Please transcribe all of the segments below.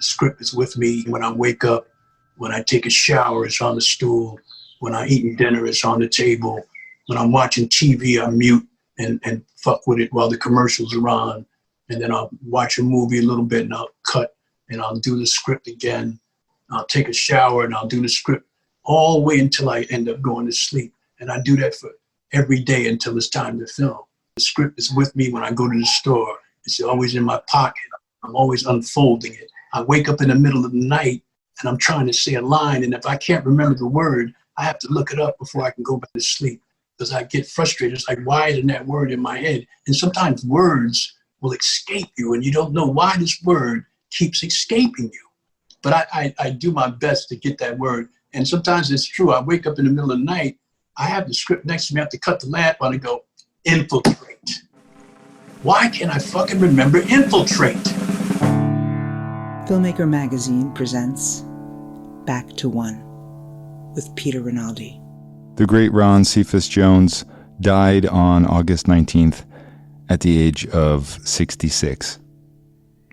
script is with me when I wake up, when I take a shower, it's on the stool. When I'm eating dinner, it's on the table. When I'm watching TV, I mute and fuck with it while the commercials are on. And then I'll watch a movie a little bit and I'll cut and I'll do the script again. I'll take a shower and I'll do the script all the way until I end up going to sleep. And I do that for every day until it's time to film. The script is with me when I go to the store. It's always in my pocket. I'm always unfolding it. I wake up in the middle of the night and I'm trying to say a line. And if I can't remember the word, I have to look it up before I can go back to sleep because I get frustrated. It's like, why isn't that word in my head? And sometimes words will escape you and you don't know why this word keeps escaping you. But I do my best to get that word. And sometimes it's true. I wake up in the middle of the night. I have the script next to me. I have to cut the lamp on and go, infiltrate. Why can't I fucking remember infiltrate? Filmmaker Magazine presents Back to One with Peter Rinaldi. The great Ron Cephas Jones died on August 19th at the age of 66.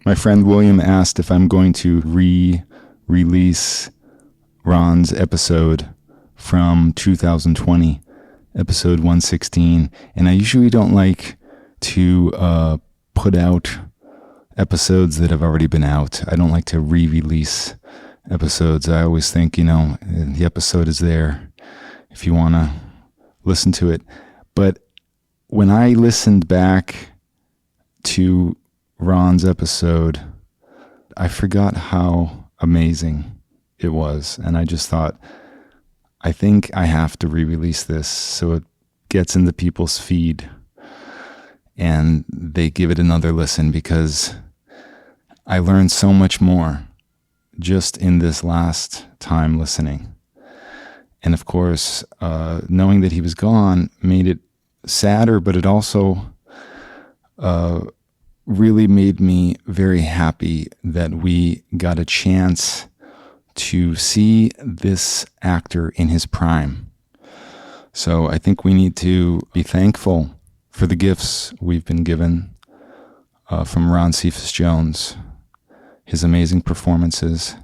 My friend William asked if I'm going to re-release Ron's episode from 2020, episode 116. And I usually don't like to put out episodes that have already been out. I don't like to re-release episodes. I always think, the episode is there if you want to listen to it. But when I listened back to Ron's episode, I forgot how amazing it was. And I just thought, I think I have to re-release this so it gets into people's feed and they give it another listen, because I learned so much more just in this last time listening. And of course, knowing that he was gone made it sadder, but it also really made me very happy that we got a chance to see this actor in his prime. So I think we need to be thankful for the gifts we've been given from Ron Cephas Jones, his amazing performances,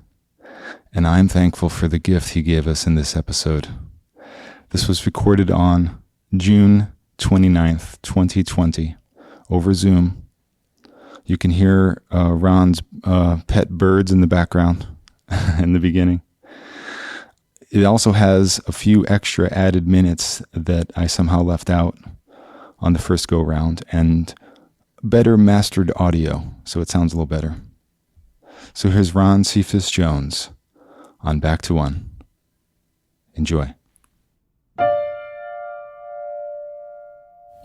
and I'm thankful for the gift he gave us in this episode. This was recorded on June 29th, 2020, over Zoom. You can hear Ron's pet birds in the background in the beginning. It also has a few extra added minutes that I somehow left out on the first go round, and better mastered audio, so it sounds a little better. So here's Ron Cephas Jones on Back to One. Enjoy.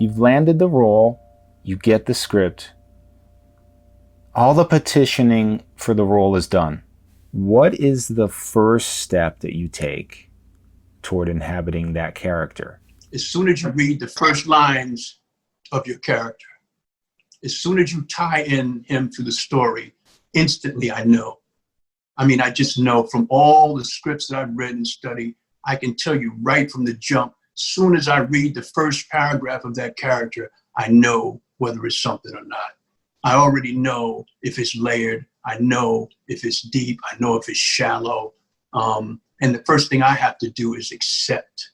You've landed the role, you get the script, all the petitioning for the role is done. What is the first step that you take toward inhabiting that character? As soon as you read the first lines of your character, as soon as you tie in him to the story, instantly I know. I just know from all the scripts that I've read and studied, I can tell you right from the jump, as soon as I read the first paragraph of that character, I know whether it's something or not. I already know if it's layered. I know if it's deep. I know if it's shallow. And the first thing I have to do is accept.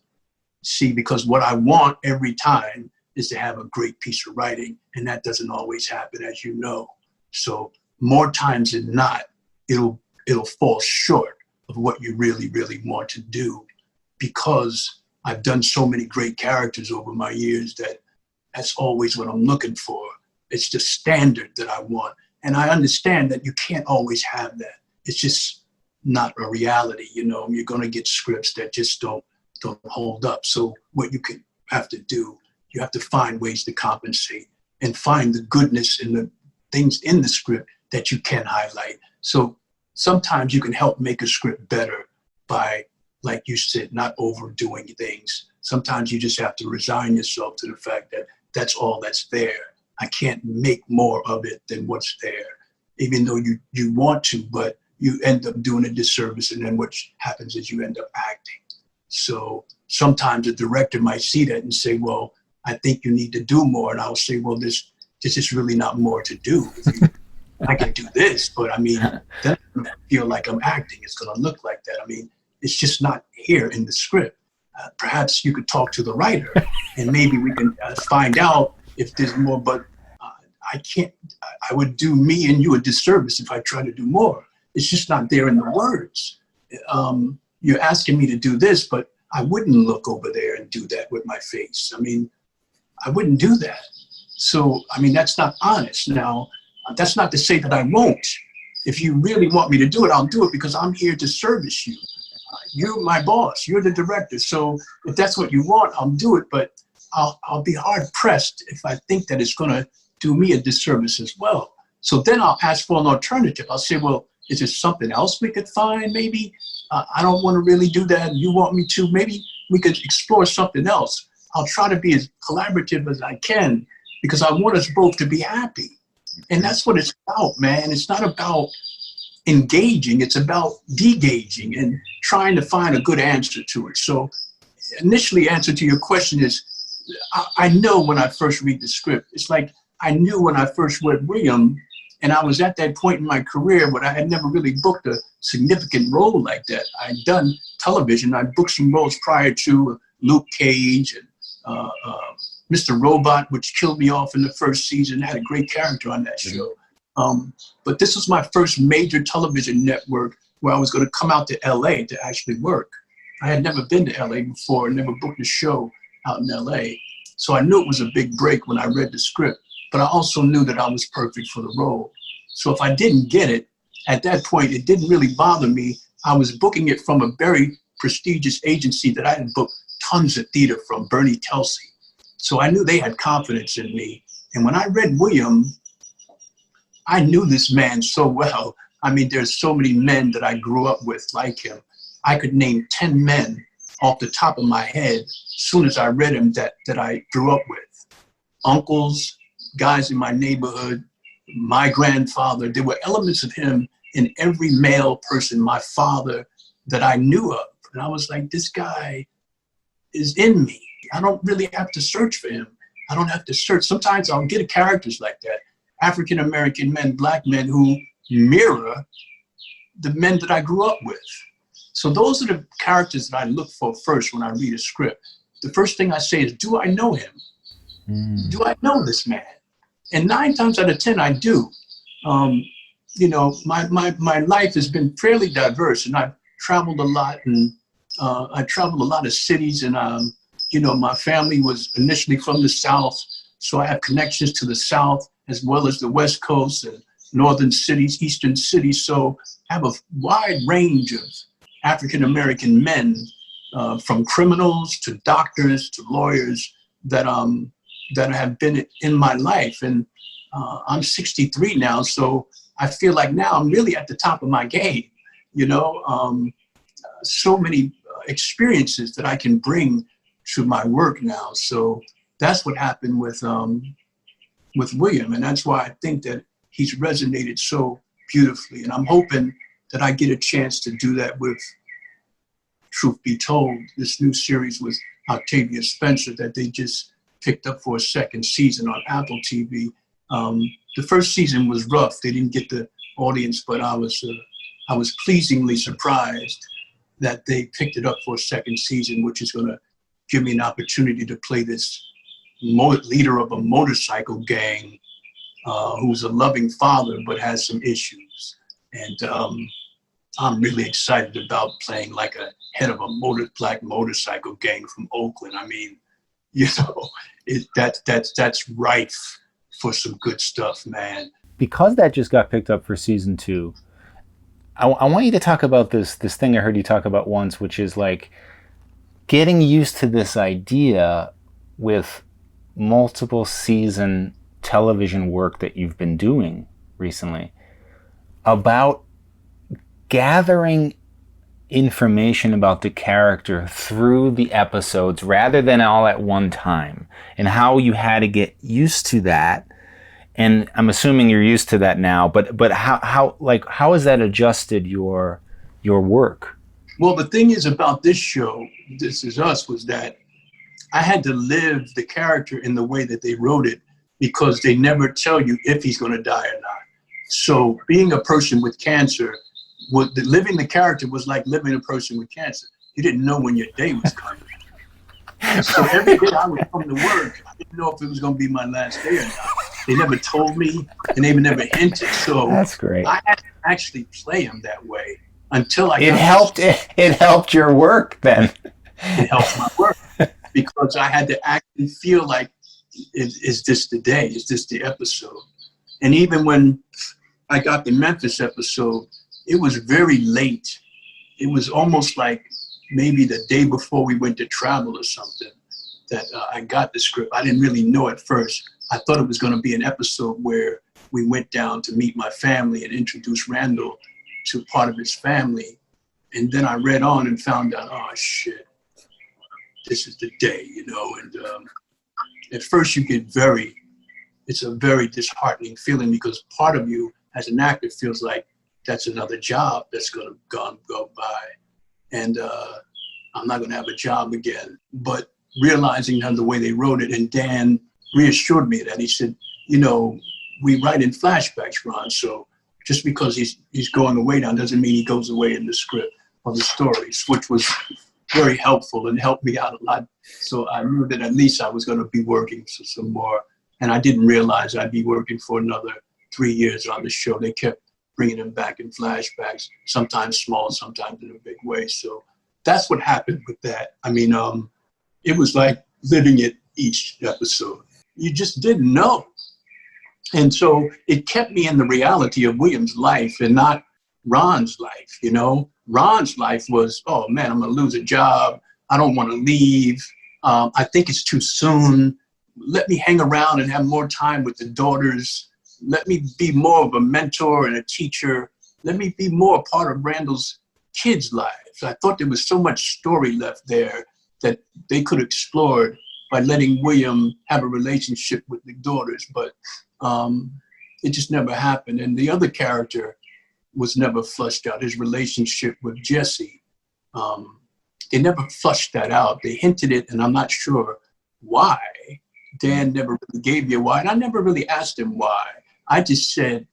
See, because what I want every time is to have a great piece of writing, and that doesn't always happen, as you know. So more times than not, it'll fall short of what you really, really want to do, because I've done so many great characters over my years that that's always what I'm looking for. It's the standard that I want. And I understand that you can't always have that. It's just not a reality, You're going to get scripts that just don't hold up. So what you have to do, you have to find ways to compensate and find the goodness in the things in the script that you can highlight. So sometimes you can help make a script better by, like you said, not overdoing things. Sometimes you just have to resign yourself to the fact that that's all that's there. I can't make more of it than what's there, even though you want to, but you end up doing a disservice, and then what happens is you end up acting. So sometimes a director might see that and say, well, I think you need to do more. And I'll say, well, this is really not more to do. I can do this, but I mean, then I'm gonna feel like I'm acting. It's going to look like that. I mean, it's just not here in the script. Perhaps you could talk to the writer and maybe we can find out if there's more, but I can't, I would do me and you a disservice if I try to do more. It's just not there in the words. You're asking me to do this, but I wouldn't look over there and do that with my face. I mean, I wouldn't do that. So, I mean, that's not honest. Now, that's not to say that I won't. If you really want me to do it, I'll do it because I'm here to service you. You're my boss, you're the director. So if that's what you want, I'll do it, but I'll be hard pressed if I think that it's gonna do me a disservice as well. So then I'll ask for an alternative. I'll say, well, is there something else we could find maybe? I don't wanna really do that. You want me to, maybe we could explore something else. I'll try to be as collaborative as I can because I want us both to be happy. And that's what it's about, man. It's not about engaging, it's about degaging and trying to find a good answer to it. So initially, answer to your question is, I know when I first read the script, it's like I knew when I first read William, and I was at that point in my career when I had never really booked a significant role like that. I'd done television, I booked some roles prior to Luke Cage and Mr. Robot, which killed me off in the first season. I had a great character on that show. But this was my first major television network where I was going to come out to LA to actually work. I had never been to LA before, never booked a show out in LA. So I knew it was a big break when I read the script, but I also knew that I was perfect for the role. So if I didn't get it, at that point, it didn't really bother me. I was booking it from a very prestigious agency that I had booked tons of theater from, Bernie Telsey. So I knew they had confidence in me. And when I read William, I knew this man so well. I mean, there's so many men that I grew up with like him. I could name 10 men off the top of my head as soon as I read him that I grew up with. Uncles, guys in my neighborhood, my grandfather. There were elements of him in every male person, my father, that I knew of. And I was like, this guy is in me. I don't really have to search for him. I don't have to search. Sometimes I'll get characters like that. African-American men, black men who mirror the men that I grew up with. So those are the characters that I look for first when I read a script. The first thing I say is, do I know him? Do I know this man? And 9 times out of 10, I do. You know, my life has been fairly diverse, and I've traveled a lot, and I traveled a lot of cities, and you know, my family was initially from the South, so I have connections to the South as well as the West Coast and northern cities, eastern cities. So I have a wide range of African-American men, from criminals to doctors to lawyers that have been in my life. And I'm 63 now, so I feel like now I'm really at the top of my game, you know, so many experiences that I can bring to my work now. So that's what happened with William. And that's why I think that he's resonated so beautifully. And I'm hoping that I get a chance to do that with Truth Be Told, this new series with Octavia Spencer that they just picked up for a second season on Apple TV. The first season was rough. They didn't get the audience, but I was pleasingly surprised that they picked it up for a second season, which is going to give me an opportunity to play this leader of a motorcycle gang who's a loving father but has some issues. And I'm really excited about playing like a head of a black motorcycle gang from Oakland. I mean, you know, that's rife for some good stuff, man. Because that just got picked up for season 2, I want you to talk about this thing I heard you talk about once, which is like getting used to this idea with multiple season television work that you've been doing recently about gathering information about the character through the episodes rather than all at one time, and how you had to get used to that. And I'm assuming you're used to that now, but how has that adjusted your work? Well, the thing is about this show, This Is Us, was that I had to live the character in the way that they wrote it, because they never tell you if he's going to die or not. So being a person with cancer, living the character was like living a person with cancer. You didn't know when your day was coming. So every day I would come to work, I didn't know if it was going to be my last day or not. They never told me, and they never hinted. So That's great. I had to actually play him that way until I. It helped your work then. It helped my work because I had to actually feel like, is this the day? Is this the episode? And even when I got the Memphis episode, it was very late. It was almost like maybe the day before we went to travel or something that I got the script. I didn't really know at first. I thought it was going to be an episode where we went down to meet my family and introduce Randall to part of his family. And then I read on and found out, oh shit, this is the day, you know. And at first you get it's a very disheartening feeling because part of you as an actor feels like that's another job that's going to go by. And I'm not going to have a job again. But realizing how the way they wrote it, and Dan reassured me that he said, you know, we write in flashbacks, Ron. So just because he's going away now doesn't mean he goes away in the script of the stories, which was very helpful and helped me out a lot. So I knew that at least I was going to be working for some more. And I didn't realize I'd be working for another 3 years on the show. They kept bringing him back in flashbacks, sometimes small, sometimes in a big way. So that's what happened with that. I mean, it was like living it each episode. You just didn't know. And so it kept me in the reality of William's life and not Ron's life, you know? Ron's life was, oh man, I'm gonna lose a job. I don't wanna leave. I think it's too soon. Let me hang around and have more time with the daughters. Let me be more of a mentor and a teacher. Let me be more a part of Randall's kids' lives. I thought there was so much story left there that they could explore by letting William have a relationship with the daughters, but it just never happened. And the other character was never flushed out, his relationship with Jesse. They never flushed that out. They hinted it, and I'm not sure why. Dan never really gave you why, and I never really asked him why. I said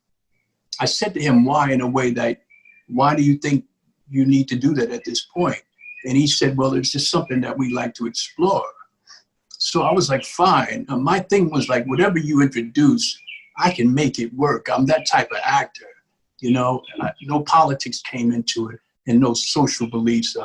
to him why in a way that, why do you think you need to do that at this point? And he said, well, it's just something that we like to explore. So I was like, fine. My thing was like, whatever you introduce, I can make it work. I'm that type of actor, you know. No politics came into it, and no social beliefs.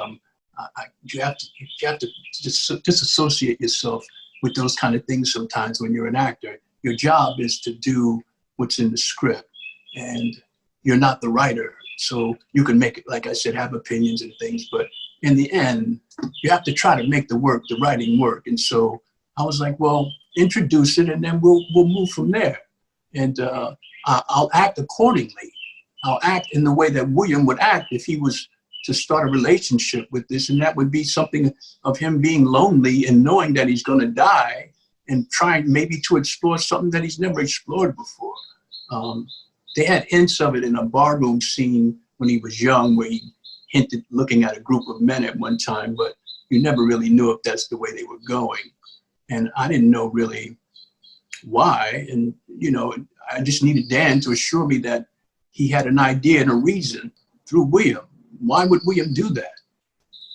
You have to disassociate yourself with those kind of things sometimes when you're an actor. Your job is to do what's in the script, and you're not the writer. So you can make it, like I said, have opinions and things, but in the end, you have to try to make the writing work. And so I was like, well, introduce it, and then we'll move from there. And I'll act accordingly. I'll act in the way that William would act if he was to start a relationship with this. And that would be something of him being lonely and knowing that he's going to die and trying maybe to explore something that he's never explored before. They had hints of it in a barroom scene when he was young, where he hinted looking at a group of men at one time, but you never really knew if that's the way they were going. And I didn't know really why. And, you know, I just needed Dan to assure me that he had an idea and a reason through William. Why would William do that?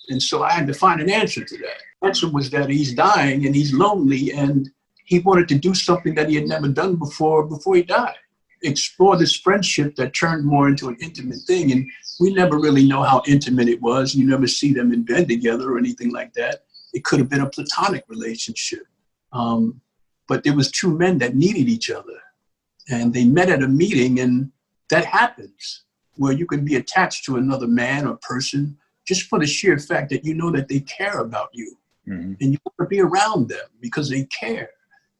And so I had to find an answer to that. The answer was that he's dying and he's lonely, and he wanted to do something that he had never done before he died. Explore this friendship that turned more into an intimate thing. And we never really know how intimate it was. You never see them in bed together or anything like that. It could have been a platonic relationship. But there was two men that needed each other, and they met at a meeting, and that happens where you can be attached to another man or person just for the sheer fact that you know that they care about you. Mm-hmm. And you want to be around them because they care.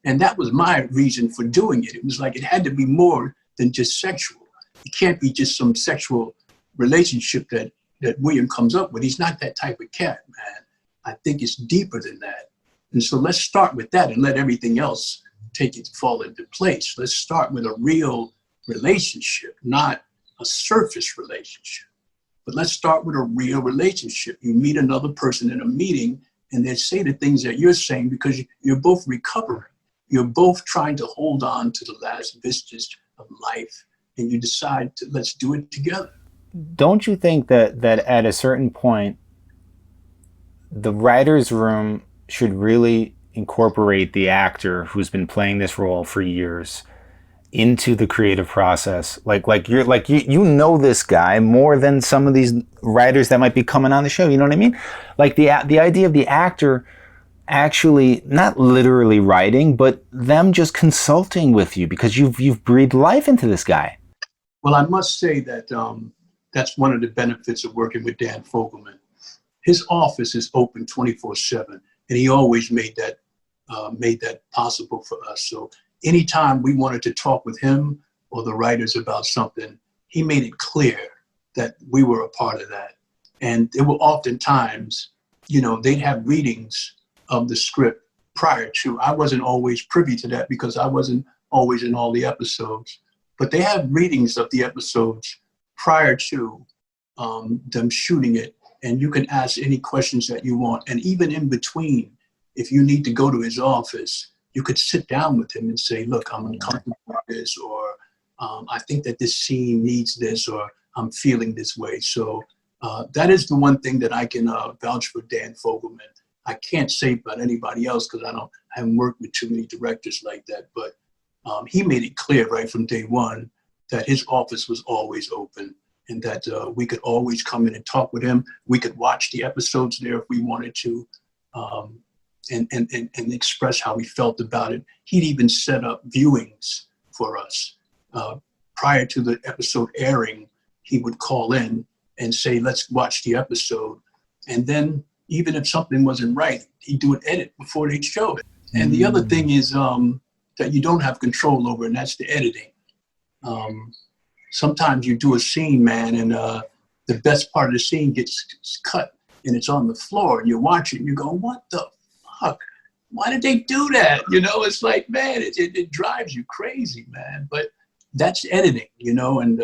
And that was my reason for doing it. It was like it had to be more than just sexual. It can't be just some sexual relationship that William comes up with. He's not that type of cat, man. I think it's deeper than that. And so let's start with that and let everything else fall into place. Let's start with a real relationship, not a surface relationship. But let's start with a real relationship. You meet another person in a meeting, and they say the things that you're saying because you're both recovering. You're both trying to hold on to the last vestige of life and you decide to let's do it together. Don't you think that at a certain point, the writer's room should really incorporate the actor who's been playing this role for years into the creative process? You know this guy more than some of these writers that might be coming on the show. You know what I mean? Like the idea of the actor actually not literally writing, but them just consulting with you because you've breathed life into this guy. Well, I must say that that's one of the benefits of working with Dan Fogelman. His office is open 24/7, and he always made that possible for us. So anytime we wanted to talk with him or the writers about something, he made it clear that we were a part of that. And there were oftentimes, they'd have readings of the script prior to. I wasn't always privy to that because I wasn't always in all the episodes, but they have readings of the episodes prior to them shooting it. And you can ask any questions that you want. And even in between, if you need to go to his office, you could sit down with him and say, look, I'm uncomfortable with this, or I think that this scene needs this, or I'm feeling this way. So that is the one thing that I can vouch for Dan Fogelman. I can't say about anybody else because I haven't worked with too many directors like that, but he made it clear right from day one that his office was always open and that we could always come in and talk with him. We could watch the episodes there if we wanted to. And express how we felt about it. He'd even set up viewings for us. Prior to the episode airing, he would call in and say, let's watch the episode. And then even if something wasn't right, he'd do an edit before they'd show it. And the other thing is that you don't have control over, and that's the editing. Sometimes you do a scene, man, and the best part of the scene gets cut and it's on the floor and you're watching, you go, what the fuck? Why did they do that? It's like, man, it drives you crazy, man. But that's editing, and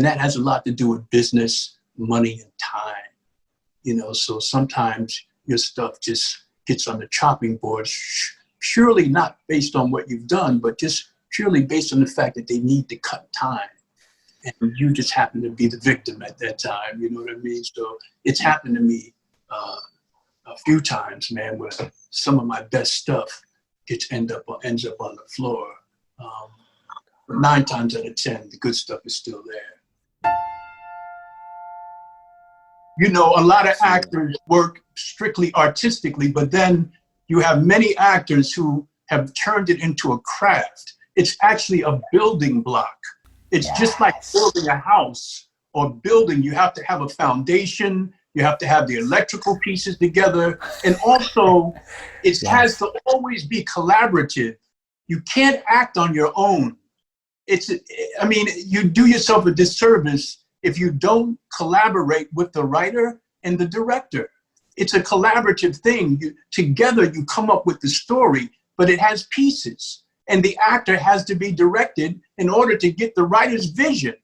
that has a lot to do with business, money, and time. So sometimes your stuff just gets on the chopping board, purely not based on what you've done, but just purely based on the fact that they need to cut time. And you just happen to be the victim at that time, you know what I mean? So it's happened to me a few times, man, where some of my best stuff ends up on the floor. But 9 times out of 10, the good stuff is still there. A lot of actors work strictly artistically, but then you have many actors who have turned it into a craft. It's actually a building block. It's just like building a house or building. You have to have a foundation. You have to have the electrical pieces together. And also, it has to always be collaborative. You can't act on your own. You do yourself a disservice if you don't collaborate with the writer and the director. It's a collaborative thing. Together, you come up with the story, but it has pieces. And the actor has to be directed in order to get the writer's vision.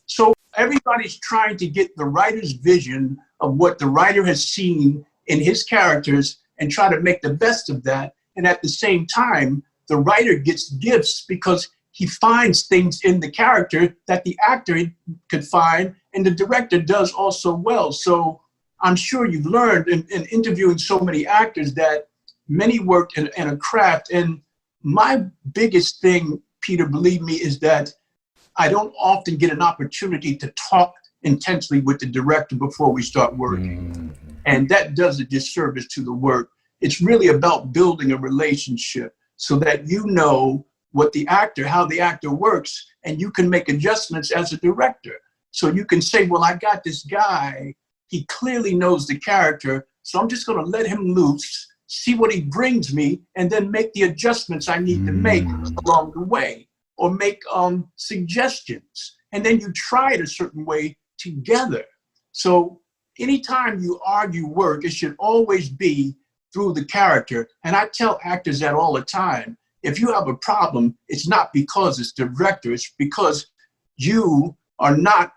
So everybody's trying to get the writer's vision of what the writer has seen in his characters and try to make the best of that. And at the same time, the writer gets gifts because he finds things in the character that the actor could find, and the director does also well. So I'm sure you've learned in interviewing so many actors that many work in a craft. And my biggest thing, Peter, believe me, is that I don't often get an opportunity to talk intensely with the director before we start working. And that does a disservice to the work. It's really about building a relationship so that you know how the actor works, and you can make adjustments as a director. So you can say, well, I got this guy, he clearly knows the character, so I'm just gonna let him loose, see what he brings me, and then make the adjustments I need to make along the way, or make suggestions. And then you try it a certain way together. So anytime you argue work, it should always be through the character. And I tell actors that all the time. If you have a problem, it's not because it's the director, it's because you're not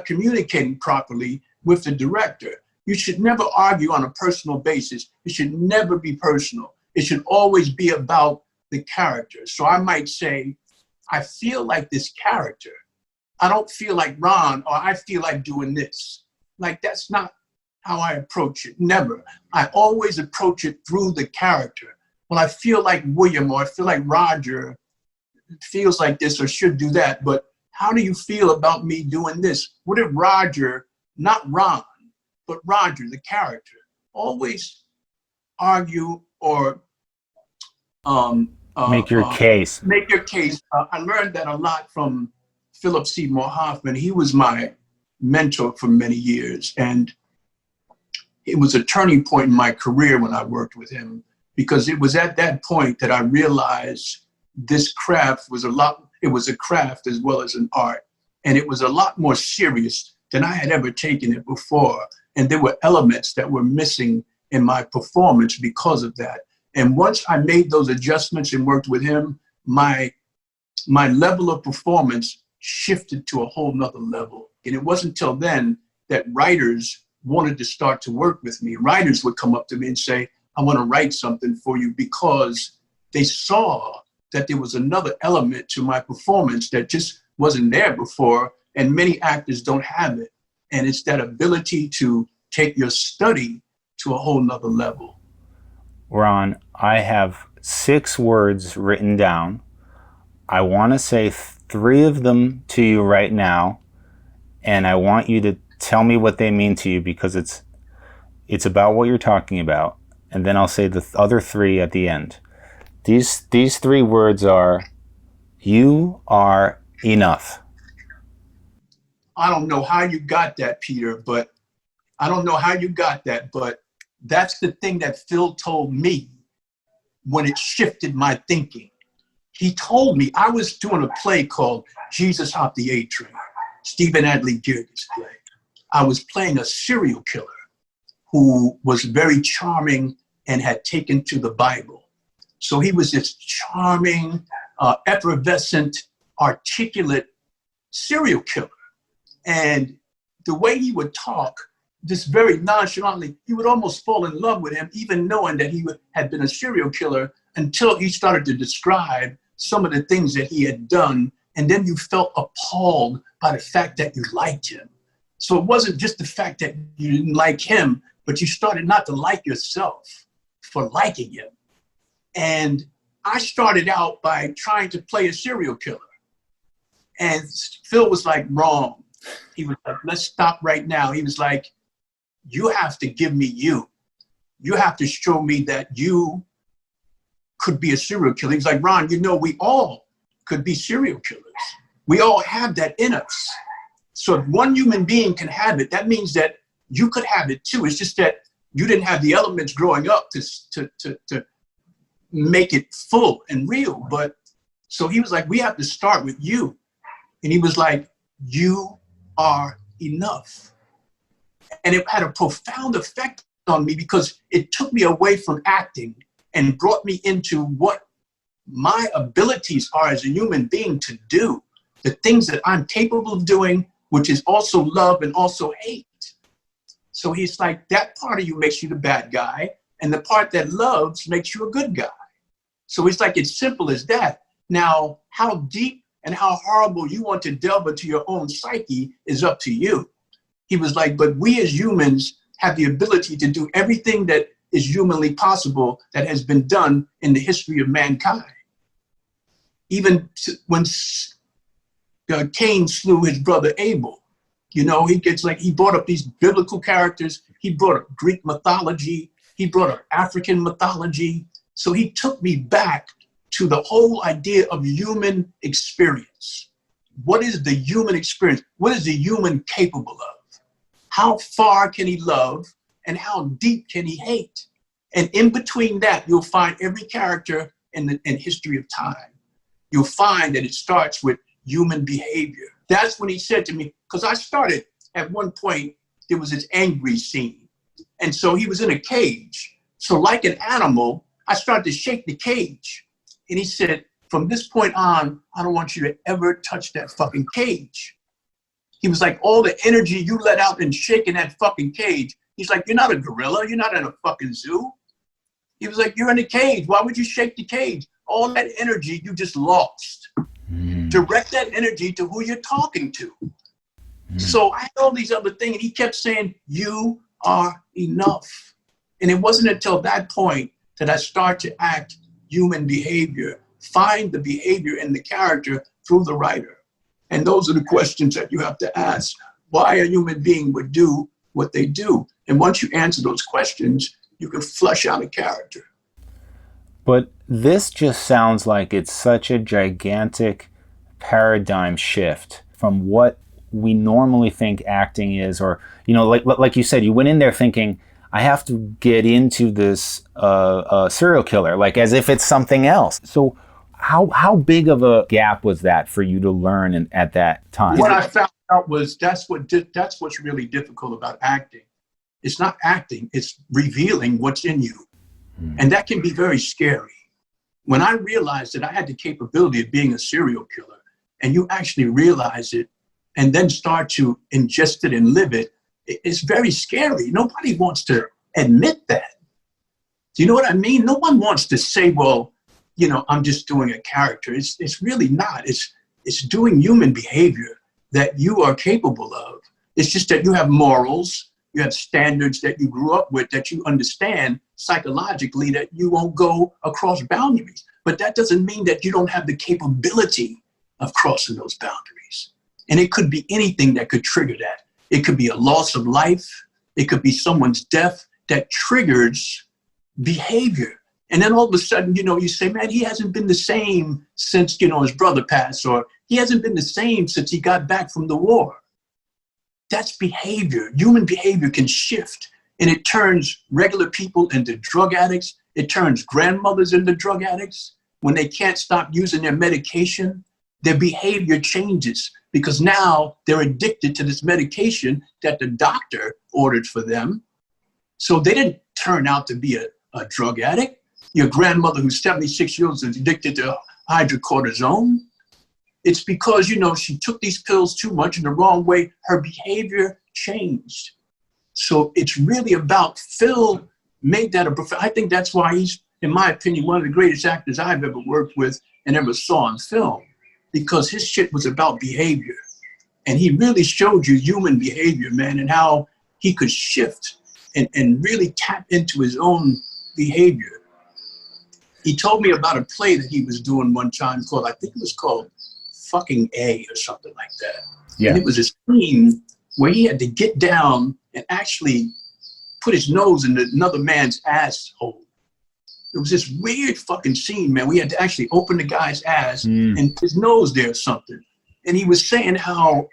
communicating properly with the director. You should never argue on a personal basis. It should never be personal. It should always be about the character. So I might say, I feel like this character. I don't feel like Ron, or I feel like doing this. Like, that's not how I approach it. Never. I always approach it through the character. Well, I feel like William, or I feel like Roger feels like this or should do that, but how do you feel about me doing this? What if Roger, not Ron, but Roger, the character, always argue or Make your case. Make your case. I learned that a lot from Philip Seymour Hoffman. He was my mentor for many years, and it was a turning point in my career when I worked with him, because it was at that point that I realized this craft was it was a craft as well as an art, and it was a lot more serious than I had ever taken it before. And there were elements that were missing in my performance because of that. And once I made those adjustments and worked with him, my level of performance shifted to a whole nother level. And it wasn't until then that writers wanted to start to work with me. Writers would come up to me and say, I want to write something for you, because they saw that there was another element to my performance that just wasn't there before. And many actors don't have it. And it's that ability to take your study to a whole nother level. Ron, I have 6 words written down. I want to say 3 of them to you right now, and I want you to tell me what they mean to you, because it's about what you're talking about. And then I'll say the other 3 at the end. These 3 words are, you are enough. I don't know how you got that, Peter, but that's the thing that Phil told me when it shifted my thinking. He told me, I was doing a play called Jesus Hopped the A Train, Stephen Adly Gilda's play. I was playing a serial killer who was very charming and had taken to the Bible. So he was this charming, effervescent, articulate serial killer. And the way he would talk, just very nonchalantly, you would almost fall in love with him, even knowing that he had been a serial killer, until he started to describe some of the things that he had done. And then you felt appalled by the fact that you liked him. So it wasn't just the fact that you didn't like him, but you started not to like yourself for liking him. And I started out by trying to play a serial killer. And Phil was like, wrong. He was like, let's stop right now. He was like, you have to give me you. You have to show me that you could be a serial killer. He was like, Ron, we all could be serial killers. We all have that in us. So if one human being can have it, that means that you could have it too. It's just that you didn't have the elements growing up to make it full and real. But so he was like, we have to start with you. And he was like, you are enough. And it had a profound effect on me, because it took me away from acting and brought me into what my abilities are as a human being to do, the things that I'm capable of doing, which is also love and also hate. So he's like, that part of you makes you the bad guy, and the part that loves makes you a good guy. So it's like, it's simple as that. Now, how deep and how horrible you want to delve into your own psyche is up to you. He was like, but we as humans have the ability to do everything that is humanly possible that has been done in the history of mankind. Even when Cain slew his brother Abel, he brought up these biblical characters. He brought up Greek mythology. He brought up African mythology. So he took me back to the whole idea of human experience. What is the human experience? What is the human capable of? How far can he love, and how deep can he hate? And in between that, you'll find every character in history of time. You'll find that it starts with human behavior. That's when he said to me, because I started at one point, there was this angry scene. And so he was in a cage. So like an animal, I started to shake the cage. And he said, from this point on, I don't want you to ever touch that fucking cage. He was like, all the energy you let out in shaking that fucking cage. He's like, you're not a gorilla. You're not in a fucking zoo. He was like, you're in a cage. Why would you shake the cage? All that energy you just lost. direct that energy to who you're talking to. So I had all these other things, and he kept saying, you are enough. And it wasn't until that point that I start to act human behavior, find the behavior in the character through the writer. And those are the questions that you have to ask. Why a human being would do what they do. And once you answer those questions, you can flush out a character. But this just sounds like it's such a gigantic paradigm shift from what we normally think acting is, or, you know, like you said, you went in there thinking, I have to get into this serial killer, like as if it's something else. So how big of a gap was that for you to learn at that time? What I found out was that's what's really difficult about acting. It's not acting, it's revealing what's in you. And that can be very scary. When I realized that I had the capability of being a serial killer, and you actually realize it and then start to ingest it and live it, it's very scary. Nobody wants to admit that. Do you know what I mean? No one wants to say, well, you know, I'm just doing a character. It's really not. It's doing human behavior that you are capable of. It's just that you have morals, you have standards that you grew up with, that you understand psychologically that you won't go across boundaries. But that doesn't mean that you don't have the capability of crossing those boundaries. And it could be anything that could trigger that. It could be a loss of life. It could be someone's death that triggers behavior. And then all of a sudden, you know, you say, man, he hasn't been the same since, you know, his brother passed, or he hasn't been the same since he got back from the war. That's behavior. Human behavior can shift, and it turns regular people into drug addicts. It turns grandmothers into drug addicts. When they can't stop using their medication, their behavior changes because now they're addicted to this medication that the doctor ordered for them. So they didn't turn out to be a drug addict. Your grandmother who's 76 years old is addicted to hydrocortisone. It's because, you know, she took these pills too much in the wrong way. Her behavior changed. So it's really about Phil made that I think that's why he's, in my opinion, one of the greatest actors I've ever worked with and ever saw on film, because his shit was about behavior. And he really showed you human behavior, man, and how he could shift and really tap into his own behavior. He told me about a play that he was doing one time called, I think it was called Fucking A or something like that. Yeah. And it was a scene where he had to get down and actually put his nose in another man's asshole. It was this weird fucking scene, man. We had to actually open the guy's ass and his nose there or something. And he was saying how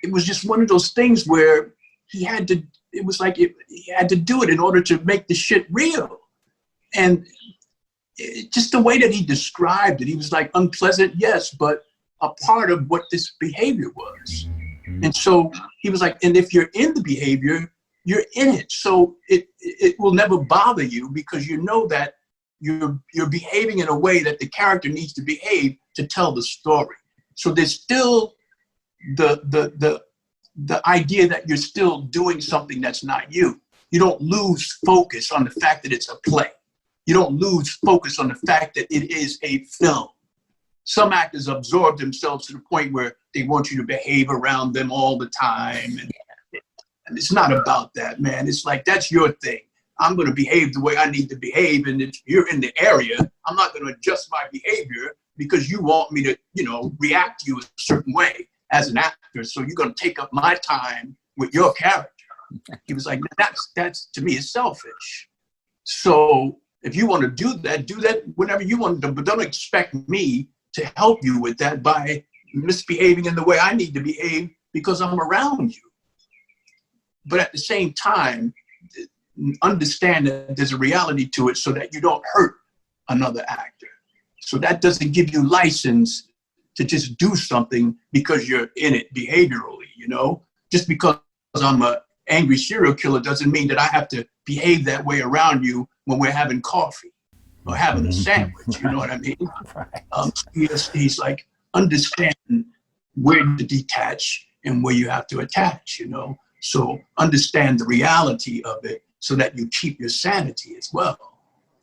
it was just one of those things where he had to, it was like he had to do it in order to make the shit real. And just the way that he described it, he was like, unpleasant, yes, but a part of what this behavior was. And so he was like, and if you're in the behavior, you're in it. So it will never bother you because you know that you're behaving in a way that the character needs to behave to tell the story. So there's still the idea that you're still doing something that's not you. You don't lose focus on the fact that it's a play. You don't lose focus on the fact that it is a film. Some actors absorb themselves to the point where they want you to behave around them all the time. And it's not about that, man. It's like, that's your thing. I'm going to behave the way I need to behave. And if you're in the area, I'm not going to adjust my behavior because you want me to, you know, react to you a certain way as an actor. So you're going to take up my time with your character. He was like, that's to me is selfish. So if you want to do that whenever you want to, but don't expect me to help you with that by misbehaving in the way I need to behave because I'm around you. But at the same time, understand that there's a reality to it so that you don't hurt another actor. So that doesn't give you license to just do something because you're in it behaviorally, you know? Just because I'm an angry serial killer doesn't mean that I have to behave that way around you when we're having coffee or having a sandwich, you know what I mean? He's like, understand where to detach and where you have to attach, you know? So understand the reality of it so that you keep your sanity as well.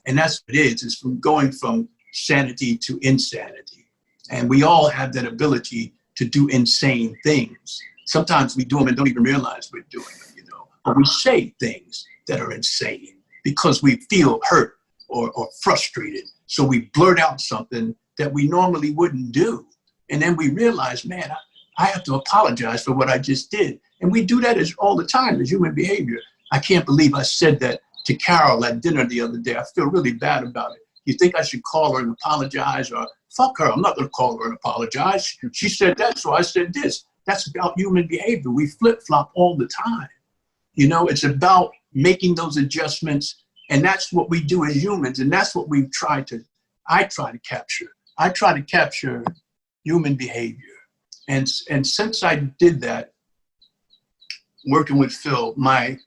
And that's what it is. It's from going from sanity to insanity. And we all have that ability to do insane things. Sometimes we do them and don't even realize we're doing them, you know. Or we say things that are insane because we feel hurt or frustrated. So we blurt out something that we normally wouldn't do. And then we realize, man, I have to apologize for what I just did. And we do that all the time as human behavior. I can't believe I said that to Carol at dinner the other day. I feel really bad about it. You think I should call her and apologize? Or fuck her, I'm not going to call her and apologize. She said that, so I said this. That's about human behavior. We flip-flop all the time. You know, it's about making those adjustments. And that's what we do as humans. And that's what I try to capture. I try to capture human behavior. And since I did that, working with Phil, my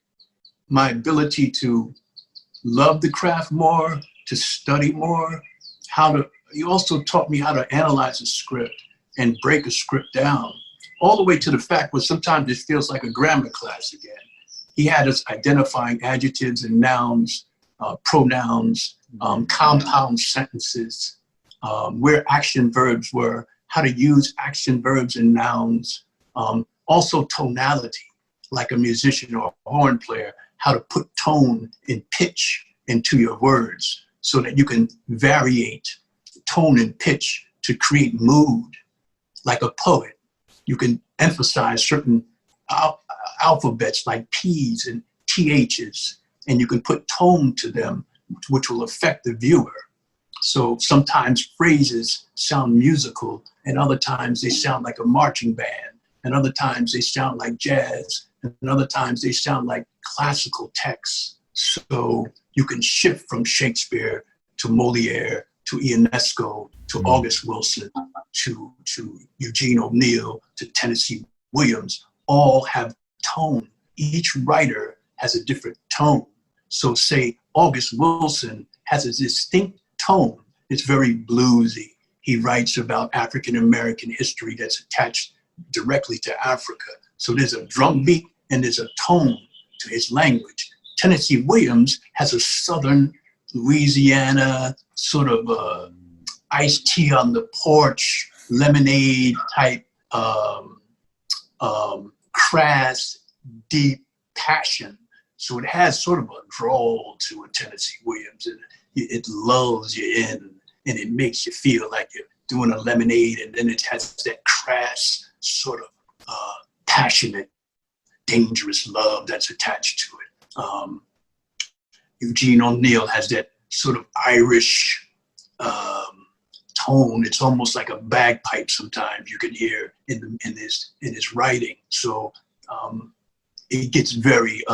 ability to love the craft more, to study more, he also taught me how to analyze a script and break a script down, all the way to the fact where sometimes it feels like a grammar class again. He had us identifying adjectives and nouns, pronouns, compound sentences, where action verbs were, how to use action verbs and nouns, also tonality, like a musician or a horn player, how to put tone and pitch into your words so that you can variate tone and pitch to create mood. Like a poet, you can emphasize certain alphabets like P's and TH's, and you can put tone to them, which will affect the viewer. So sometimes phrases sound musical, and other times they sound like a marching band, and other times they sound like jazz, and other times they sound like classical texts. So you can shift from Shakespeare to Molière to Ionesco to August Wilson to Eugene O'Neill to Tennessee Williams, all have tone. Each writer has a different tone. So say August Wilson has a distinct tone. It's very bluesy. He writes about African-American history that's attached directly to Africa. So there's a drum beat and there's a tone to his language. Tennessee Williams has a Southern Louisiana sort of iced tea on the porch, lemonade type, crass, deep passion. So it has sort of a drawl to a Tennessee Williams, and it lulls you in, and it makes you feel like you're doing a lemonade, and then it has that crass sort of passionate, dangerous love that's attached to it. Eugene O'Neill has that sort of Irish tone. It's almost like a bagpipe sometimes you can hear in his writing. So it gets very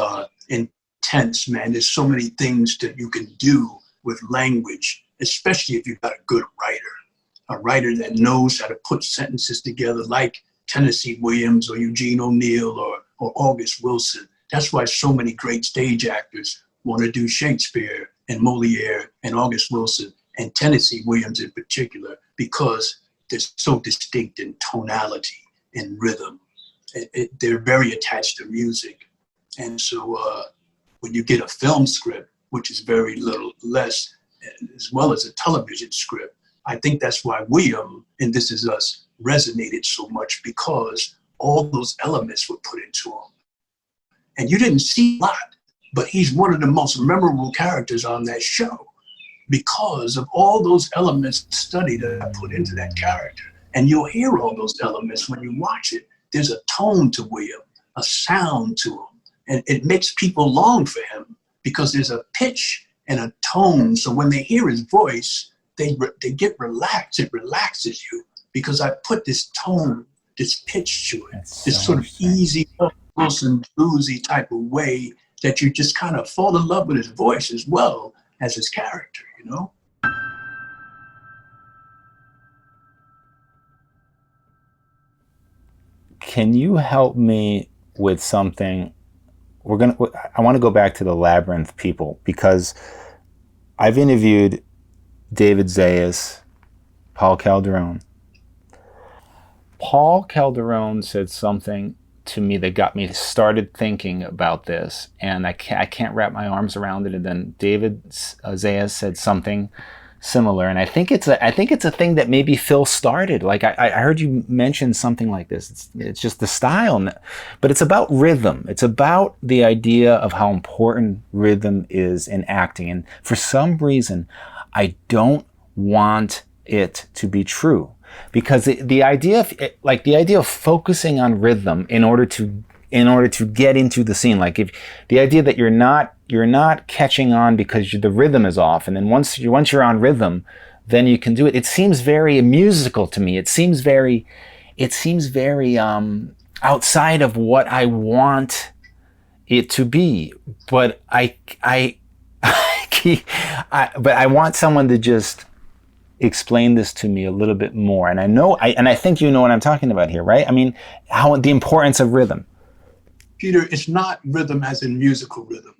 intense, man. There's so many things that you can do with language, especially if you've got a good a writer that knows how to put sentences together like Tennessee Williams or Eugene O'Neill or August Wilson. That's why so many great stage actors want to do Shakespeare and Molière and August Wilson and Tennessee Williams in particular, because they're so distinct in tonality and rhythm. They're very attached to music. And so when you get a film script, which is very little less, as well as a television script, I think that's why William in This Is Us resonated so much, because all those elements were put into him. And you didn't see a lot, but he's one of the most memorable characters on that show because of all those elements studied that I put into that character. And you'll hear all those elements when you watch it. There's a tone to William, a sound to him, and it makes people long for him because there's a pitch and a tone. So when they hear his voice, they get relaxed. It relaxes you because I put this tone, this pitch to it, this sort of easy, Wilson bluesy type of way that you just kind of fall in love with his voice as well as his character, you know? Can you help me with something? I want to go back to the LAByrinth people, because I've interviewed David Zayas, Paul Calderone. Paul Calderone said something to me that got me started thinking about this, and I can't wrap my arms around it. And then David Zayas said something similar. And I think it's a thing that maybe Phil started. Like I heard you mention something like this. It's just the style, but it's about rhythm. It's about the idea of how important rhythm is in acting. And for some reason, I don't want it to be true, because the idea of focusing on rhythm in order to get into the scene, like if the idea that you're not catching on because the rhythm is off, and then once you're on rhythm, then you can do it. It seems very musical to me. It seems very outside of what I want it to be. But I want someone to just explain this to me a little bit more. And I think you know what I'm talking about here, right? I mean, how the importance of rhythm. Peter, it's not rhythm as in musical rhythm.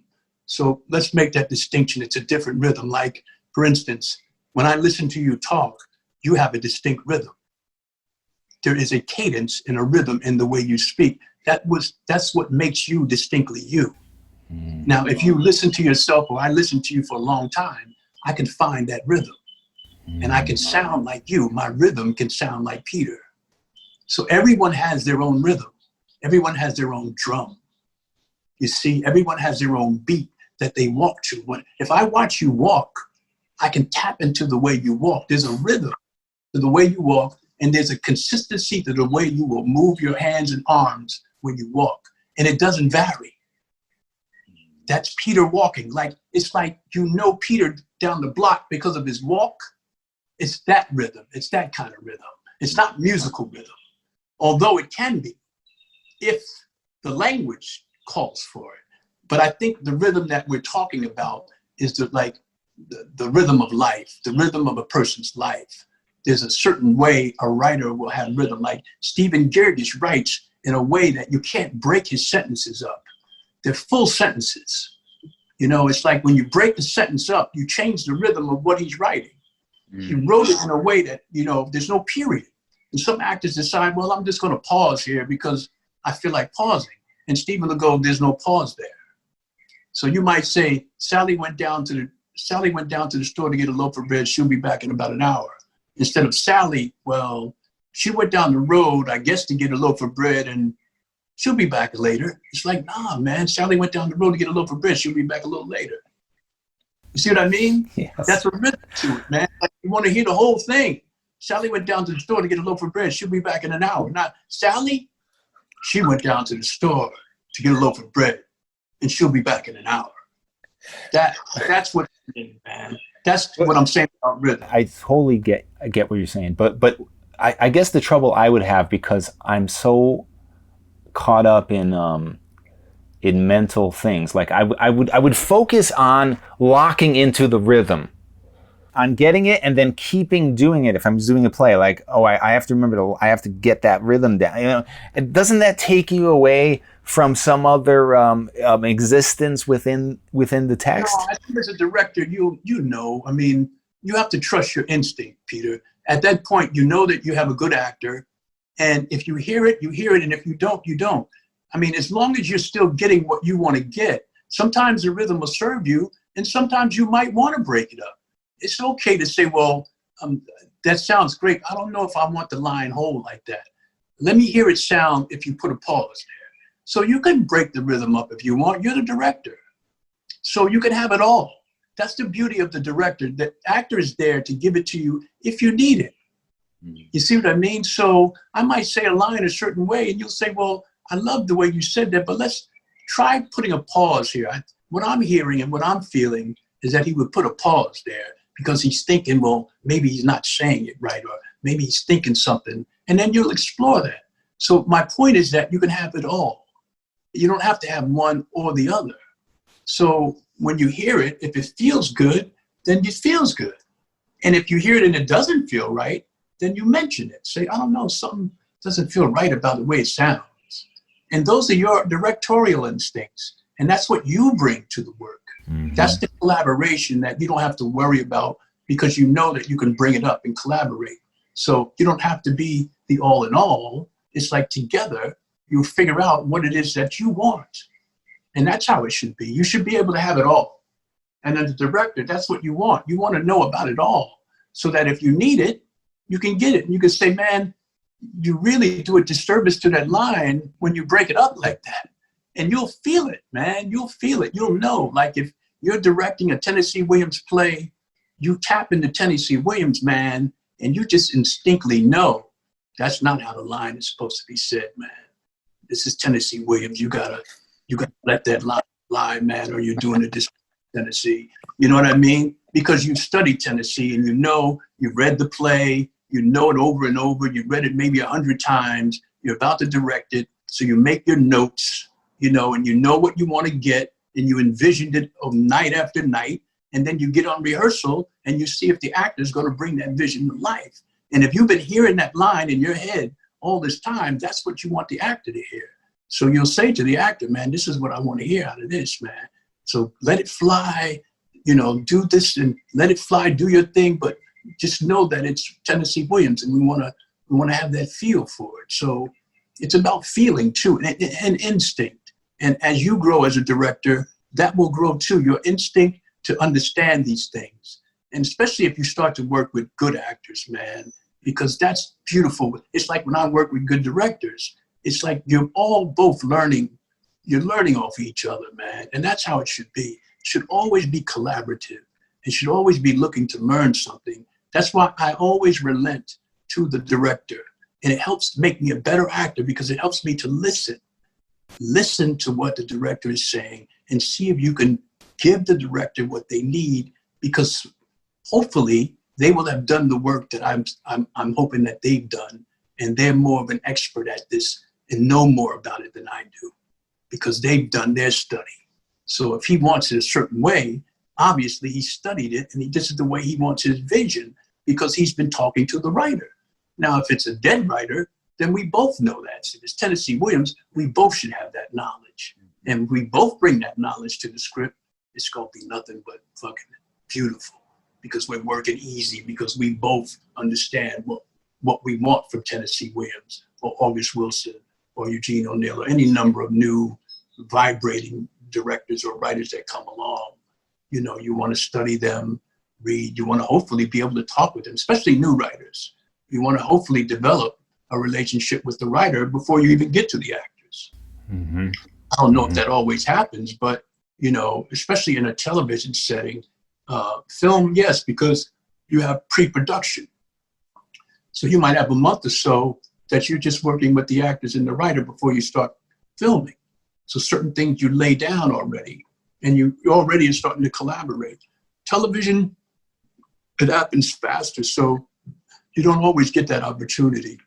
So let's make that distinction. It's a different rhythm. Like, for instance, when I listen to you talk, you have a distinct rhythm. There is a cadence and a rhythm in the way you speak. That's what makes you distinctly you. Now, if you listen to yourself, or I listen to you for a long time, I can find that rhythm. And I can sound like you. My rhythm can sound like Peter. So everyone has their own rhythm. Everyone has their own drum. You see, everyone has their own beat that they walk to. If I watch you walk, I can tap into the way you walk. There's a rhythm to the way you walk, and there's a consistency to the way you will move your hands and arms when you walk. And it doesn't vary. That's Peter walking. It's like you know Peter down the block because of his walk. It's that rhythm. It's that kind of rhythm. It's not musical rhythm, although it can be if the language calls for it. But I think the rhythm that we're talking about is the rhythm of life, the rhythm of a person's life. There's a certain way a writer will have rhythm. Like Stephen Gerges writes in a way that you can't break his sentences up. They're full sentences. You know, it's like when you break the sentence up, you change the rhythm of what he's writing. He wrote it in a way that, you know, there's no period. And some actors decide, well, I'm just going to pause here because I feel like pausing. And Stephen will go, there's no pause there. So you might say, Sally went down to the store to get a loaf of bread. She'll be back in about an hour. Instead of Sally, well, she went down the road, I guess, to get a loaf of bread, and she'll be back later. It's like, nah, man, Sally went down the road to get a loaf of bread. She'll be back a little later. You see what I mean? Yes. That's a rhythm to it, man. Like, you want to hear the whole thing. Sally went down to the store to get a loaf of bread. She'll be back in an hour. Not Sally, she went down to the store to get a loaf of bread, and she'll be back in an hour. That's what it means, man. That's what I'm saying about rhythm. I totally get what you're saying, but I guess the trouble I would have, because I'm so caught up in mental things. Like I would focus on locking into the rhythm, on getting it, and then keeping doing it. If I'm doing a play, like, oh, I have to remember I have to get that rhythm down. You know, and doesn't that take you away from some other existence within the text? No, I think as a director, you know, I mean, you have to trust your instinct, Peter. At that point, you know that you have a good actor, and if you hear it, you hear it, and if you don't, you don't. I mean, as long as you're still getting what you want to get, sometimes the rhythm will serve you, and sometimes you might want to break it up. It's okay to say, well, that sounds great. I don't know if I want the line whole like that. Let me hear it sound if you put a pause there. So you can break the rhythm up if you want. You're the director. So you can have it all. That's the beauty of the director. The actor is there to give it to you if you need it. You see what I mean? So I might say a line a certain way, and you'll say, well, I love the way you said that, but let's try putting a pause here. What I'm hearing and what I'm feeling is that he would put a pause there because he's thinking, well, maybe he's not saying it right, or maybe he's thinking something, and then you'll explore that. So my point is that you can have it all. You don't have to have one or the other. So when you hear it, if it feels good, then it feels good. And if you hear it and it doesn't feel right, then you mention it. Say, I don't know, something doesn't feel right about the way it sounds. And those are your directorial instincts. And that's what you bring to the work. Mm-hmm. That's the collaboration that you don't have to worry about, because you know that you can bring it up and collaborate. So you don't have to be the all in all. It's like together, you figure out what it is that you want. And that's how it should be. You should be able to have it all. And as a director, that's what you want. You want to know about it all so that if you need it, you can get it. And you can say, man, you really do a disservice to that line when you break it up like that. And you'll feel it, man. You'll feel it. You'll know. Like if you're directing a Tennessee Williams play, you tap into Tennessee Williams, man, and you just instinctively know that's not how the line is supposed to be said, man. This is Tennessee Williams. You gotta let that line lie, man, or you're doing it this Tennessee. You know what I mean? Because you've studied Tennessee and you know, you've read the play, you know it over and over, you've read it maybe 100 times, you're about to direct it, so you make your notes, you know, and you know what you want to get, and you envisioned it night after night, and then you get on rehearsal and you see if the actor is going to bring that vision to life. And if you've been hearing that line in your head all this time, that's what you want the actor to hear. So you'll say to the actor, man, this is what I want to hear out of this, man. So let it fly, you know, do this and let it fly, do your thing, but just know that it's Tennessee Williams and we want to have that feel for it. So it's about feeling too, and instinct. And as you grow as a director, that will grow too, your instinct to understand these things. And especially if you start to work with good actors, man, because that's beautiful. It's like when I work with good directors, it's like you're all both learning. You're learning off each other, man. And that's how it should be. It should always be collaborative. It should always be looking to learn something. That's why I always relent to the director. And it helps make me a better actor because it helps me to listen. Listen to what the director is saying and see if you can give the director what they need, because hopefully they will have done the work that I'm hoping that they've done. And they're more of an expert at this and know more about it than I do, because they've done their study. So if he wants it a certain way, obviously he studied it and this is the way he wants his vision because he's been talking to the writer. Now, if it's a dead writer, then we both know that. So if it's Tennessee Williams, we both should have that knowledge. And we both bring that knowledge to the script. It's going to be nothing but fucking beautiful because we're working easy, because we both understand what we want from Tennessee Williams or August Wilson or Eugene O'Neill or any number of new vibrating directors or writers that come along. You know, you want to study them, read, you want to hopefully be able to talk with them, especially new writers. You want to hopefully develop a relationship with the writer before you even get to the actors. Mm-hmm. I don't know if that always happens, but, you know, especially in a television setting, film, yes, because you have pre-production. So you might have a month or so that you're just working with the actors and the writer before you start filming. So certain things you lay down already, and you already are starting to collaborate. Television, it happens faster, so you don't always get that opportunity.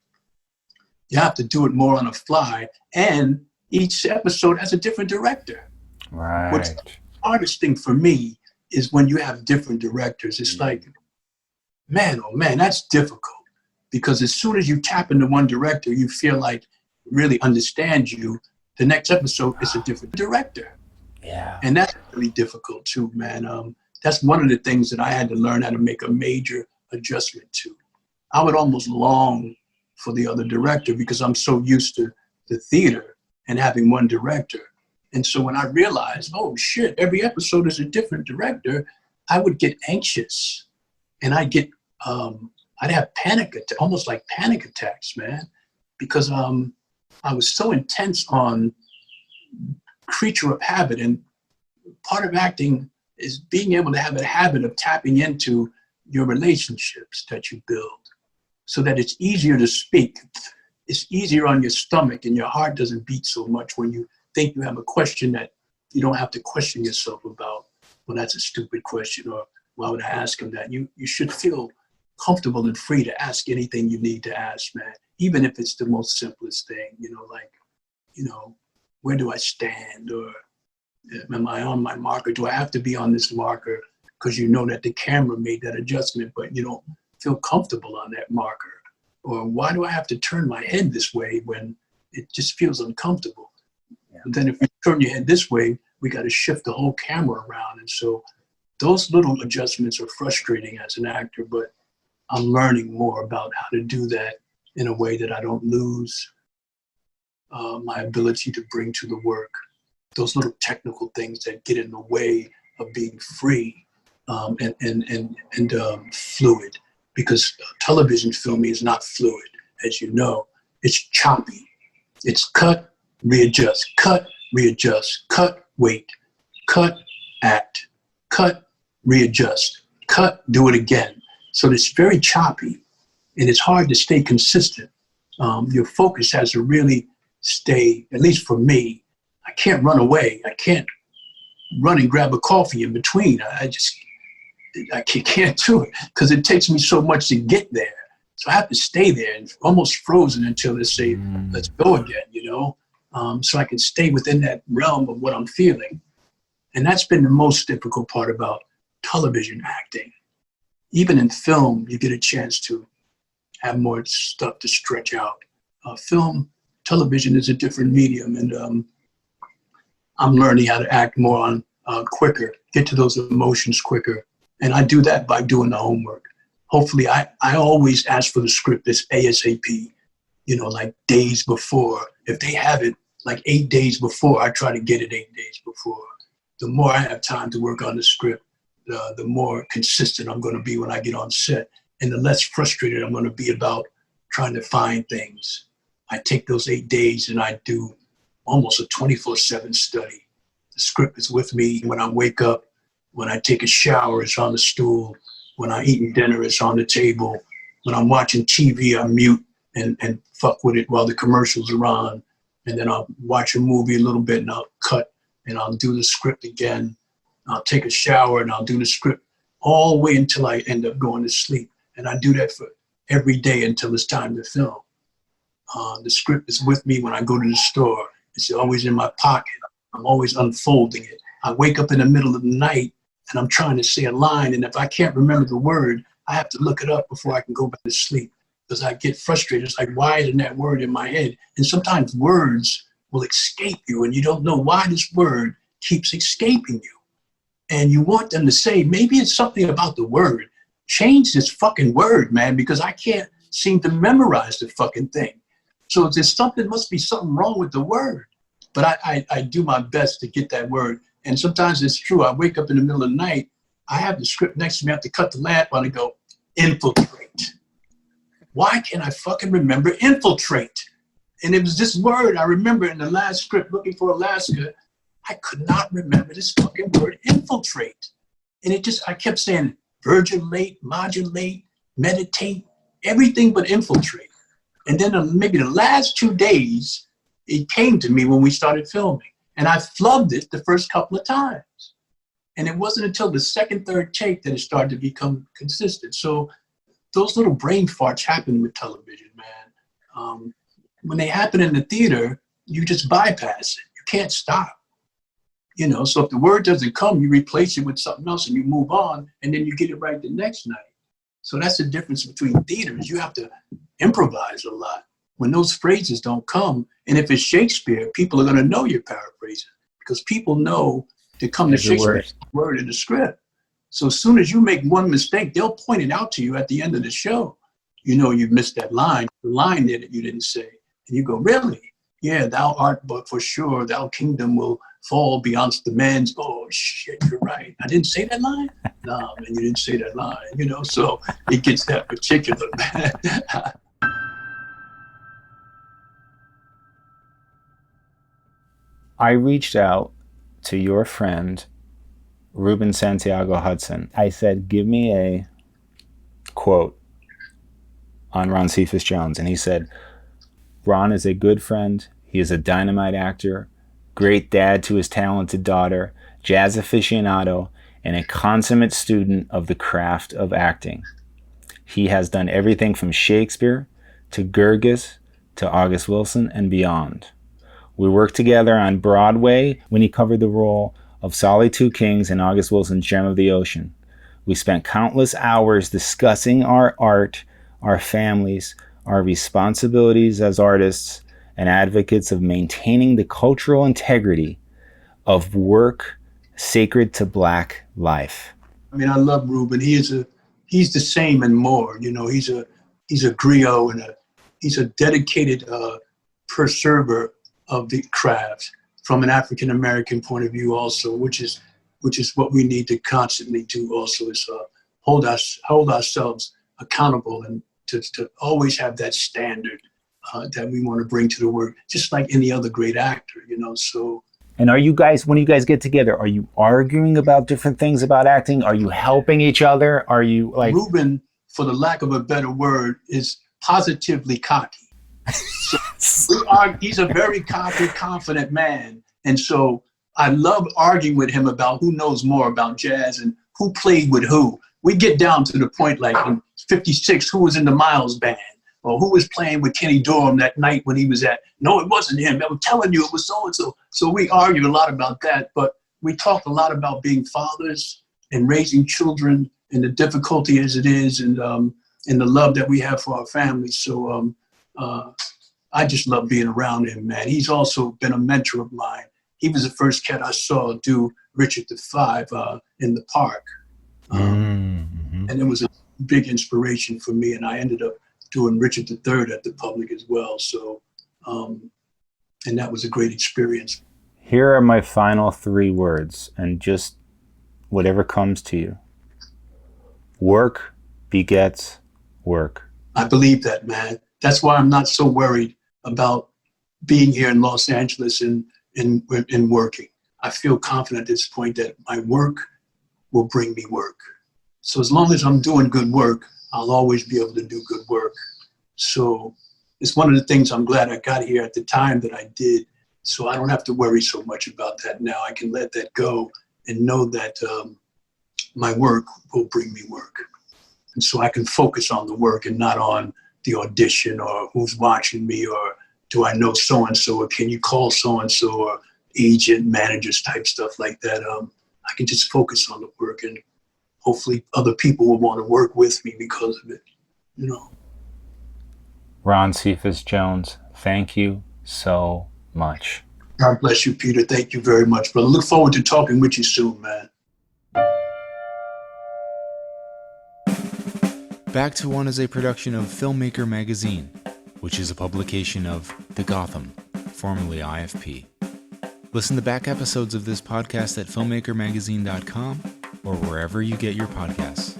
You have to do it more on the fly, and each episode has a different director. Right. What's the hardest thing for me is when you have different directors. It's like, man, oh man, that's difficult. Because as soon as you tap into one director, you feel like really understands you. The next episode is a different director. Yeah. And that's really difficult too, man. That's one of the things that I had to learn how to make a major adjustment to. I would almost long for the other director because I'm so used to the theater and having one director. And so when I realized, oh shit, every episode is a different director, I would get anxious and I'd have almost like panic attacks, man, because I was so intense on creature of habit. And part of acting is being able to have a habit of tapping into your relationships that you build so that it's easier to speak. It's easier on your stomach and your heart doesn't beat so much when you think you have a question that you don't have to question yourself about. Well, that's a stupid question, or why would I ask him that? You should feel comfortable and free to ask anything you need to ask, man, even if it's the most simplest thing, like, where do I stand? Or am I on my marker? Do I have to be on this marker? Because you know that the camera made that adjustment, but you don't feel comfortable on that marker. Or why do I have to turn my head this way when it just feels uncomfortable? Yeah. And then if you turn your head this way, we got to shift the whole camera around. And so those little adjustments are frustrating as an actor, but I'm learning more about how to do that in a way that I don't lose my ability to bring to the work those little technical things that get in the way of being free and fluid, because television filming is not fluid, as you know. It's choppy. It's cut, readjust, cut, readjust, cut, wait, cut, act, cut, readjust, cut, do it again. So it's very choppy, and it's hard to stay consistent. Your focus has to really stay, at least for me. I can't run away. I can't run and grab a coffee in between. I can't do it because it takes me so much to get there. So I have to stay there and almost frozen until they say, let's go again, you know? So I can stay within that realm of what I'm feeling. And that's been the most difficult part about television acting. Even in film, you get a chance to have more stuff to stretch out. Film, television is a different medium, and I'm learning how to act more on quicker, get to those emotions quicker. And I do that by doing the homework. Hopefully, I always ask for the script as ASAP, you know, like days before. If they have it like 8 days before, I try to get it 8 days before. The more I have time to work on the script, the more consistent I'm going to be when I get on set, and the less frustrated I'm going to be about trying to find things. I take those 8 days and I do almost a 24/7 study. The script is with me when I wake up, when I take a shower, it's on the stool, when I'm eating dinner, it's on the table, when I'm watching TV, I mute and fuck with it while the commercials are on, and then I'll watch a movie a little bit and I'll cut and I'll do the script again. I'll take a shower and I'll do the script all the way until I end up going to sleep. And I do that for every day until it's time to film. The script is with me when I go to the store. It's always in my pocket. I'm always unfolding it. I wake up in the middle of the night and I'm trying to say a line, and if I can't remember the word, I have to look it up before I can go back to sleep, because I get frustrated. It's like, why isn't that word in my head? And sometimes words will escape you and you don't know why this word keeps escaping you. And you want them to say, maybe it's something about the word. Change this fucking word, man, because I can't seem to memorize the fucking thing. So there's something, must be something wrong with the word. But I do my best to get that word. And sometimes it's true. I wake up in the middle of the night. I have the script next to me. I have to cut the lamp on and go, infiltrate. Why can't I fucking remember infiltrate? And it was this word I remember in the last script, Looking for Alaska. I could not remember this fucking word, infiltrate. And I kept saying, virgulate, modulate, meditate, everything but infiltrate. And then maybe the last 2 days, it came to me when we started filming. And I flubbed it the first couple of times. And it wasn't until the second, third take that it started to become consistent. So those little brain farts happen with television, man. When they happen in the theater, you just bypass it. You can't stop. You know, so if the word doesn't come, you replace it with something else and you move on, and then you get it right the next night. So that's the difference between theaters. You have to improvise a lot. When those phrases don't come, and if it's Shakespeare, people are going to know you're paraphrasing, because people know to come to Shakespeare's word in the script. So as soon as you make one mistake, they'll point it out to you at the end of the show. You know you've missed that line, the line there that you didn't say. And you go, really? Yeah, thou art but for sure, thou kingdom will fall beyond the man's. Oh, shit, you're right. I didn't say that line? No, man, you didn't say that line, you know? So it gets that particular, man. I reached out to your friend, Ruben Santiago Hudson. I said, give me a quote on Ron Cephas Jones. And he said, Ron is a good friend. He is a dynamite actor, great dad to his talented daughter, jazz aficionado, and a consummate student of the craft of acting. He has done everything from Shakespeare to Gerges to August Wilson and beyond. We worked together on Broadway when he covered the role of Solly Two Kings in August Wilson's Gem of the Ocean. We spent countless hours discussing our art, our families, our responsibilities as artists and advocates of maintaining the cultural integrity of work sacred to Black life. I mean, I love Ruben. He's the same and more. You know, he's a griot and he's a dedicated preserver of the craft from an African American point of view also, which is which is what we need to constantly do also, is hold ourselves accountable and to always have that standard that we want to bring to the work, just like any other great actor, so. And are you guys, when you guys get together, are you arguing about different things about acting? Are you helping each other? Are you like... Ruben, for the lack of a better word, is positively cocky. So he's a very cocky, confident man. And so I love arguing with him about who knows more about jazz and who played with who. We get down to the point, like in 56, who was in the Miles band, or who was playing with Kenny Dorham that night when he was no, it wasn't him. I'm telling you, it was so-and-so. So we argue a lot about that, but we talk a lot about being fathers and raising children and the difficulty as it is, and the love that we have for our families. So I just love being around him, man. He's also been a mentor of mine. He was the first cat I saw do Richard V in the park. And it was a big inspiration for me, and I ended up doing Richard III at the Public as well. So, and that was a great experience. Here are my final 3 words, and just whatever comes to you. Work begets work. I believe that, man. That's why I'm not so worried about being here in Los Angeles and working. I feel confident at this point that my work will bring me work. So as long as I'm doing good work, I'll always be able to do good work. So it's one of the things I'm glad I got here at the time that I did. So I don't have to worry so much about that now. I can let that go and know that my work will bring me work. And so I can focus on the work and not on the audition or who's watching me or do I know so-and-so or can you call so-and-so or agent, managers type stuff like that. I can just focus on the work and hopefully other people will want to work with me because of it, Ron Cephas Jones, thank you so much. God bless you, Peter. Thank you very much, brother. Look forward to talking with you soon, man. Back to One is a production of Filmmaker Magazine, which is a publication of The Gotham, formerly IFP. Listen to back episodes of this podcast at filmmakermagazine.com or wherever you get your podcasts.